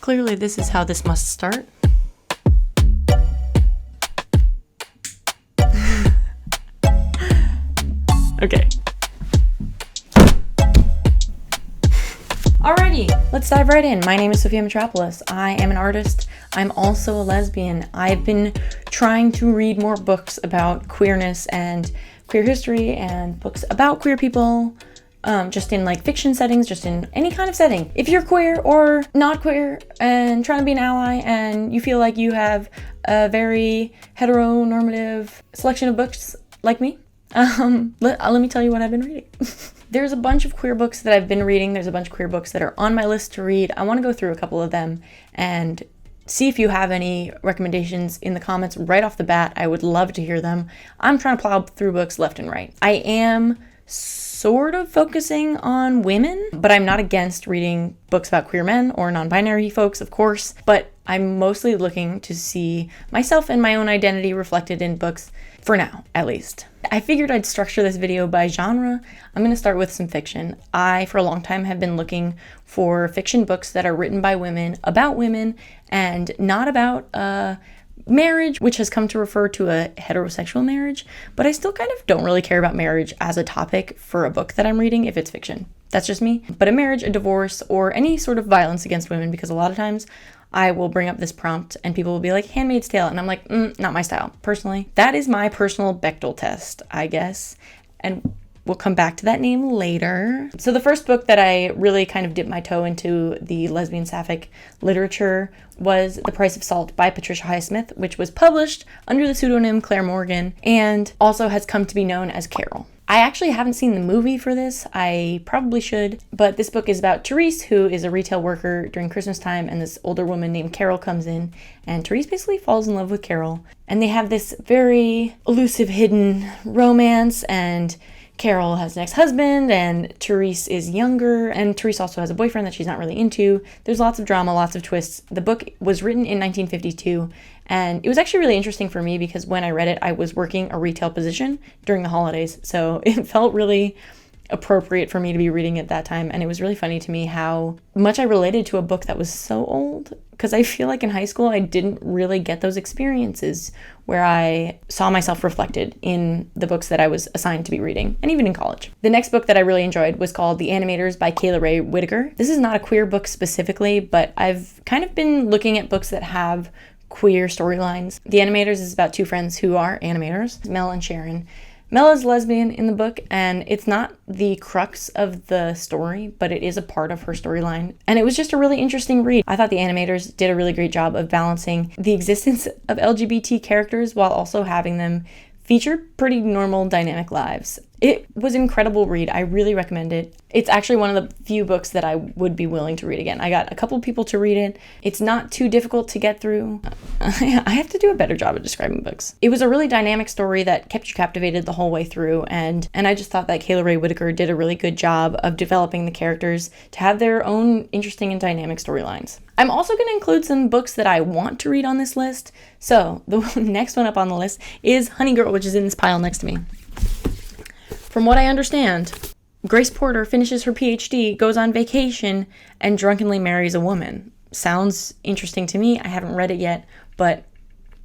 Clearly, this is how this must start. Okay. Alrighty, let's dive right in. My name is Sophia Mitropoulos. I am an artist. I'm also a lesbian. I've been trying to read more books about queerness and queer history and books about queer people, just in like fiction settings, just in any kind of setting. If you're queer or not queer and trying to be an ally and you feel like you have a very heteronormative selection of books like me, let me tell you what I've been reading. There's a bunch of queer books that I've been reading. There's a bunch of queer books that are on my list to read. I want to go through a couple of them and see if you have any recommendations in the comments right off the bat. I would love to hear them. I'm trying to plow through books left and right. I am sort of focusing on women, but I'm not against reading books about queer men or non-binary folks, of course, but I'm mostly looking to see myself and my own identity reflected in books, for now, at least. I figured I'd structure this video by genre. I'm going to start with some fiction. I, for a long time, have been looking for fiction books that are written by women, about women, and not about marriage, which has come to refer to a heterosexual marriage, but I still kind of don't really care about marriage as a topic for a book that I'm reading if it's fiction. That's just me. But a marriage, a divorce, or any sort of violence against women, because a lot of times I will bring up this prompt and people will be like, Handmaid's Tale, and I'm like, not my style, personally. That is my personal Bechdel test, I guess, and we'll come back to that name later. So the first book that I really kind of dipped my toe into the lesbian sapphic literature was The Price of Salt by Patricia Highsmith, which was published under the pseudonym Claire Morgan and also has come to be known as Carol. I actually haven't seen the movie for this. I probably should, but this book is about Therese, who is a retail worker during Christmas time, and this older woman named Carol comes in, and Therese basically falls in love with Carol, and they have this very elusive, hidden romance, and Carol has an ex-husband, and Therese is younger, and Therese also has a boyfriend that she's not really into. There's lots of drama, lots of twists. The book was written in 1952, and it was actually really interesting for me because when I read it, I was working a retail position during the holidays, so it felt really appropriate for me to be reading it that time, and it was really funny to me how much I related to a book that was so old, because I feel like in high school I didn't really get those experiences where I saw myself reflected in the books that I was assigned to be reading, and even in college. The next book that I really enjoyed was called TheAnimators by Kayla Ray Whitaker. This is not a queer book specifically, but I've kind of been looking at books that have queer storylines. TheAnimators is about two friends who are animators, Mel and Sharon. Mel is lesbian in the book, and it's not the crux of the story, but it is a part of her storyline. And it was just a really interesting read. I thought the animators did a really great job of balancing the existence of LGBT characters while also having them feature pretty normal dynamic lives. It was an incredible read. I really recommend it. It's actually one of the few books that I would be willing to read again. I got a couple people to read it. It's not too difficult to get through. I have to do a better job of describing books. It was a really dynamic story that kept you captivated the whole way through, and I just thought that Kayla Ray Whitaker did a really good job of developing the characters to have their own interesting and dynamic storylines. I'm also going to include some books that I want to read on this list. So the next one up on the list is Honey Girl, which is in this pile next to me. From what I understand, Grace Porter finishes her PhD, goes on vacation, and drunkenly marries a woman. Sounds interesting to me. I haven't read it yet, but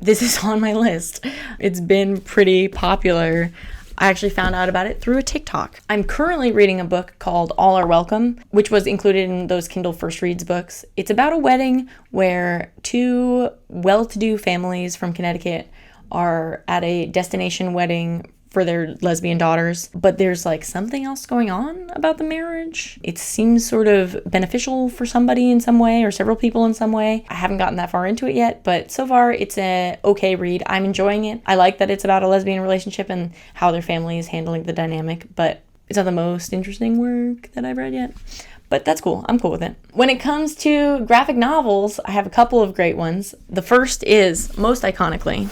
this is on my list. It's been pretty popular. I actually found out about it through a TikTok. I'm currently reading a book called All Are Welcome, which was included in those Kindle First Reads books. It's about a wedding where two well-to-do families from Connecticut are at a destination wedding for their lesbian daughters, but there's like something else going on about the marriage. It seems sort of beneficial for somebody in some way or several people in some way. I haven't gotten that far into it yet, but so far it's a okay read. I'm enjoying it. I like that it's about a lesbian relationship and how their family is handling the dynamic, but it's not the most interesting work that I've read yet. But that's cool. I'm cool with it. When it comes to graphic novels, I have a couple of great ones. The first is, most iconically,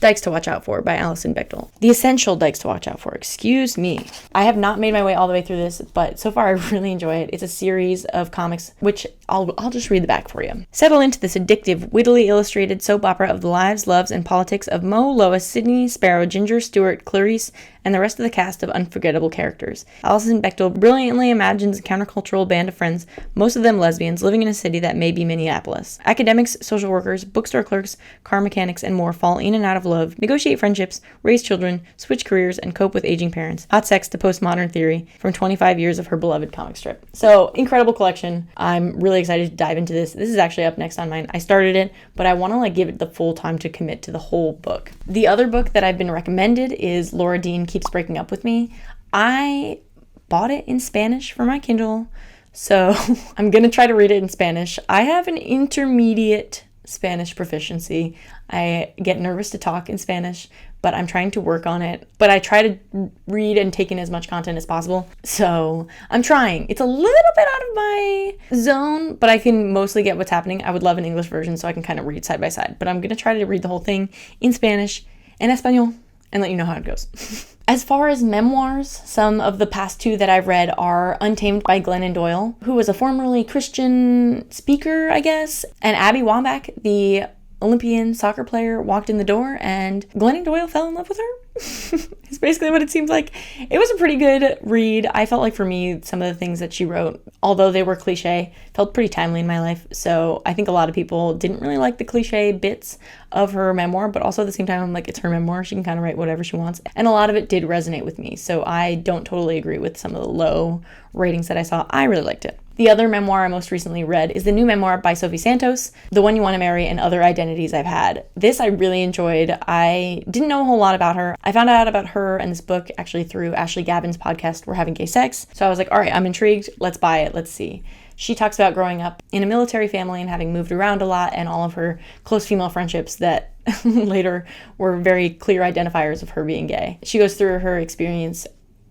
Dykes to Watch Out For by Alison Bechdel. The Essential Dykes to Watch Out For, excuse me. I have not made my way all the way through this, but so far I really enjoy it. It's a series of comics, which I'll just read the back for you. Settle into this addictive, wittily illustrated soap opera of the lives, loves, and politics of Mo, Lois, Sydney, Sparrow, Ginger, Stuart, Clarice, and the rest of the cast of unforgettable characters. Alison Bechdel brilliantly imagines a countercultural band of friends, most of them lesbians, living in a city that may be Minneapolis. Academics, social workers, bookstore clerks, car mechanics, and more fall in and out of love, negotiate friendships, raise children, switch careers, and cope with aging parents. Hot sex to postmodern theory from 25 years of her beloved comic strip. So, incredible collection. I'm really excited to dive into this. This is actually up next on mine. I started it, but I want to give it the full time to commit to the whole book. The other book that I've been recommended is Laura Dean Keeps Breaking Up With Me. I bought it in Spanish for my Kindle, so I'm gonna try to read it in Spanish. I have an intermediate Spanish proficiency. I get nervous to talk in Spanish, but I'm trying to work on it. But I try to read and take in as much content as possible. So I'm trying. It's a little bit out of my zone, but I can mostly get what's happening. I would love an English version so I can kind of read side by side. But I'm going to try to read the whole thing in Spanish and Espanol and let you know how it goes. As far as memoirs, some of the past two that I've read are Untamed by Glennon Doyle, who was a formerly Christian speaker, I guess, and Abby Wambach, the Olympian soccer player, walked in the door and Glennon Doyle fell in love with her. It's basically what it seems like. It was a pretty good read. I felt like for me, some of the things that she wrote, although they were cliche, felt pretty timely in my life. So I think a lot of people didn't really like the cliche bits of her memoir, but also at the same time, I'm like, it's her memoir. She can kind of write whatever she wants. And a lot of it did resonate with me. So I don't totally agree with some of the low ratings that I saw. I really liked it. The other memoir I most recently read is the new memoir by Sophie Santos, The One You Want to Marry and Other Identities I've Had. This I really enjoyed. I didn't know a whole lot about her. I found out about her and this book actually through Ashley Gavin's podcast, We're Having Gay Sex. So I was like, all right, I'm intrigued. Let's buy it. Let's see. She talks about growing up in a military family and having moved around a lot and all of her close female friendships that later were very clear identifiers of her being gay. She goes through her experience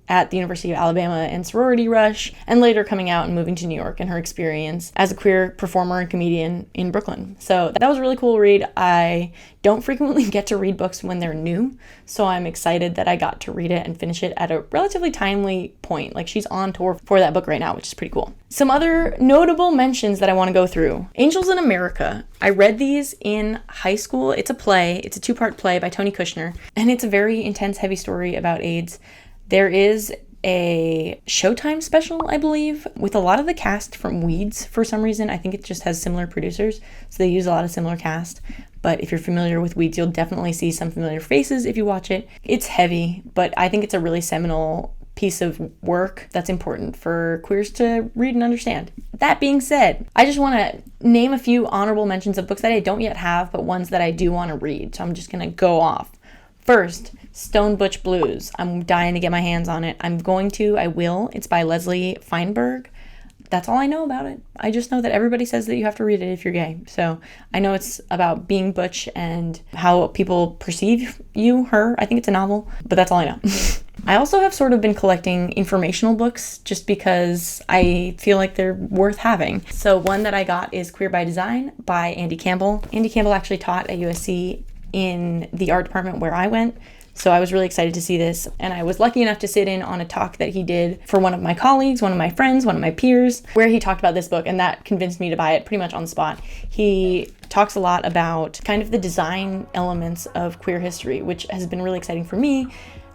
at the University of Alabama and sorority rush, and later coming out and moving to New York and her experience as a queer performer and comedian in Brooklyn. So that was a really cool read. I don't frequently get to read books when they're new, so I'm excited that I got to read it and finish it at a relatively timely point. Like, she's on tour for that book right now, which is pretty cool. Some other notable mentions that I want to go through. Angels in America. I read these in high school. It's a play. It's a 2-part play by Tony Kushner, and it's a very intense, heavy story about AIDS. There is a Showtime special, I believe, with a lot of the cast from Weeds for some reason. I think it just has similar producers, so they use a lot of similar cast. But if you're familiar with Weeds, you'll definitely see some familiar faces if you watch it. It's heavy, but I think it's a really seminal piece of work that's important for queers to read and understand. That being said, I just want to name a few honorable mentions of books that I don't yet have, but ones that I do want to read. So I'm just going to go off. First, Stone Butch Blues. I'm dying to get my hands on it. I will. It's by Leslie Feinberg. That's all I know about it. I just know that everybody says that you have to read it if you're gay. So I know it's about being butch and how people perceive you, her. I think it's a novel, but that's all I know. I also have sort of been collecting informational books just because I feel like they're worth having. So one that I got is Queer by Design by Andy Campbell. Andy Campbell actually taught at USC in the art department where I went. So I was really excited to see this, and I was lucky enough to sit in on a talk that he did for one of my colleagues, one of my friends, one of my peers, where he talked about this book, and that convinced me to buy it pretty much on the spot. He talks a lot about kind of the design elements of queer history, which has been really exciting for me,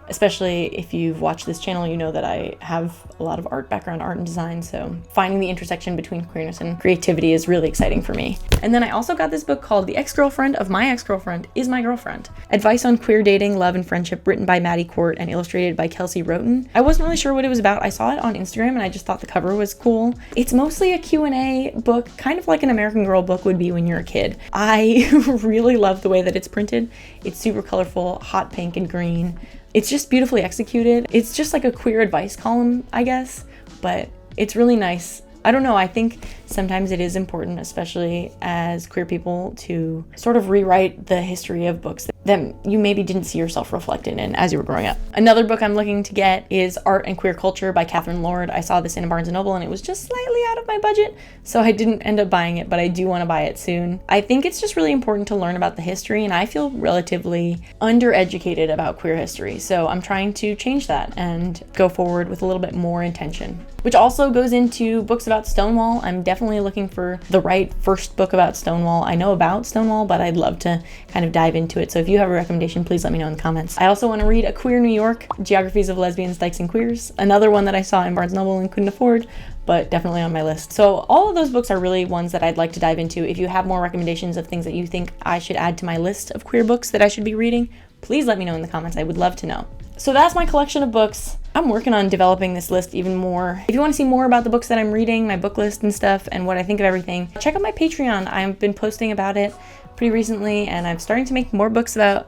especially if you've watched this channel, you know that I have a lot of art background, art and design, so finding the intersection between queerness and creativity is really exciting for me. And then I also got this book called The Ex-Girlfriend of My Ex-Girlfriend Is My Girlfriend. Advice on Queer Dating, Love, and Friendship, written by Maddie Court and illustrated by Kelsey Roten. I wasn't really sure what it was about. I saw it on Instagram and I just thought the cover was cool. It's mostly a Q&A book, kind of like an American Girl book would be when you're a kid. I really love the way that it's printed. It's super colorful, hot pink and green. It's just beautifully executed. It's just like a queer advice column, I guess, but it's really nice. I don't know, I think sometimes it is important, especially as queer people, to sort of rewrite the history of books that you maybe didn't see yourself reflected in as you were growing up. Another book I'm looking to get is Art and Queer Culture by Catherine Lord. I saw this in Barnes & Noble and it was just slightly out of my budget, so I didn't end up buying it, but I do want to buy it soon. I think it's just really important to learn about the history, and I feel relatively undereducated about queer history, so I'm trying to change that and go forward with a little bit more intention. Which also goes into books about Stonewall. I'm definitely looking for the right first book about Stonewall. I know about Stonewall, but I'd love to kind of dive into it. So if you have a recommendation, please let me know in the comments. I also want to read A Queer New York, Geographies of Lesbians, Dykes, and Queers. Another one that I saw in Barnes & Noble and couldn't afford, but definitely on my list. So all of those books are really ones that I'd like to dive into. If you have more recommendations of things that you think I should add to my list of queer books that I should be reading, please let me know in the comments. I would love to know. So that's my collection of books. I'm working on developing this list even more. If you want to see more about the books that I'm reading, my book list and stuff, and what I think of everything, check out my Patreon. I've been posting about it pretty recently, and I'm starting to make more videos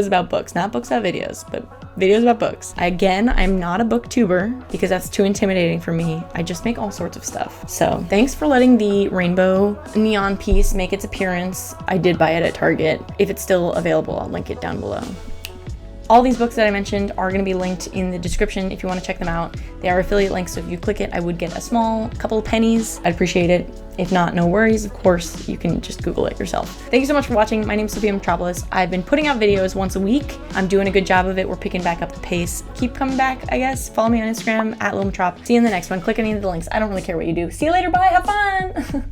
about books. Not books about videos, but videos about books. Again, I'm not a booktuber because that's too intimidating for me. I just make all sorts of stuff. So thanks for letting the rainbow neon piece make its appearance. I did buy it at Target. If it's still available, I'll link it down below. All these books that I mentioned are going to be linked in the description if you want to check them out. They are affiliate links, so if you click it, I would get a small couple of pennies. I'd appreciate it. If not, no worries. Of course, you can just Google it yourself. Thank you so much for watching. My name is Sophia Mitropoulos. I've been putting out videos once a week. I'm doing a good job of it. We're picking back up the pace. Keep coming back, I guess. Follow me on Instagram, @LilMitrop. See you in the next one. Click any of the links. I don't really care what you do. See you later. Bye. Have fun.